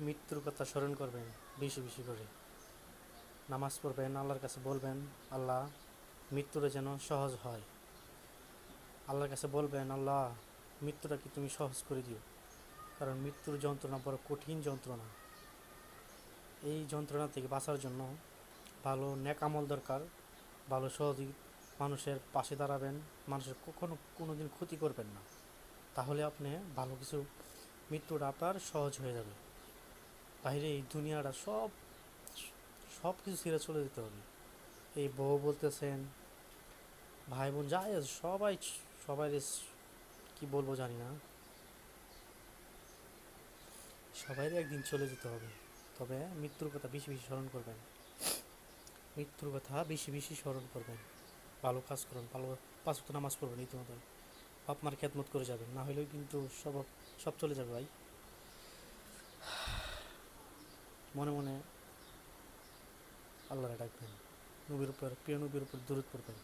মৃত্যুর কথা স্মরণ করবেন বেশি বেশি করে। নামাজ পড়বেন, আল্লাহর কাছে বলবেন আল্লাহ মৃত্যুটা যেন সহজ হয়। আল্লাহর কাছে বলবেন আল্লাহ মৃত্যুটা কি তুমি সহজ করে দিও, কারণ মৃত্যুর যন্ত্রণা বড় কঠিন যন্ত্রণা। এই যন্ত্রণা থেকে বাঁচার জন্য ভালো নেক আমল দরকার, ভালো সহযোগী, মানুষের পাশে দাঁড়াবেন, মানুষের কখনো কোনো দিন ক্ষতি করবেন না, তাহলে আপনি ভালো কিছু, মৃত্যুটা আপনার সহজ হয়ে যাবে। বাইরে এই দুনিয়াটা সব সব কিছু ছেড়ে চলে যেতে হবে। এই বউ বলতেছেন, ভাই বোন যাই আছে, সবাই সবাই কি বলবো জানি না, সবাই একদিন চলে যেতে হবে। তবে মৃত্যুর কথা বেশি বেশি স্মরণ করবেন, মৃত্যুর কথা বেশি বেশি স্মরণ করবেন। ভালো কাজ করুন, ভালো পাঁচ ওয়াক্ত নামাজ পড়বেন, ইতিমধ্যে আপনার খেদমত করে যাবেন, না হলেও কিন্তু সব সব চলে যাবে ভাই। মনে মনে আল্লাহরে ডাকবেন, নবীর উপর, প্রিয় নবীর উপর দরুদ পড়বেন।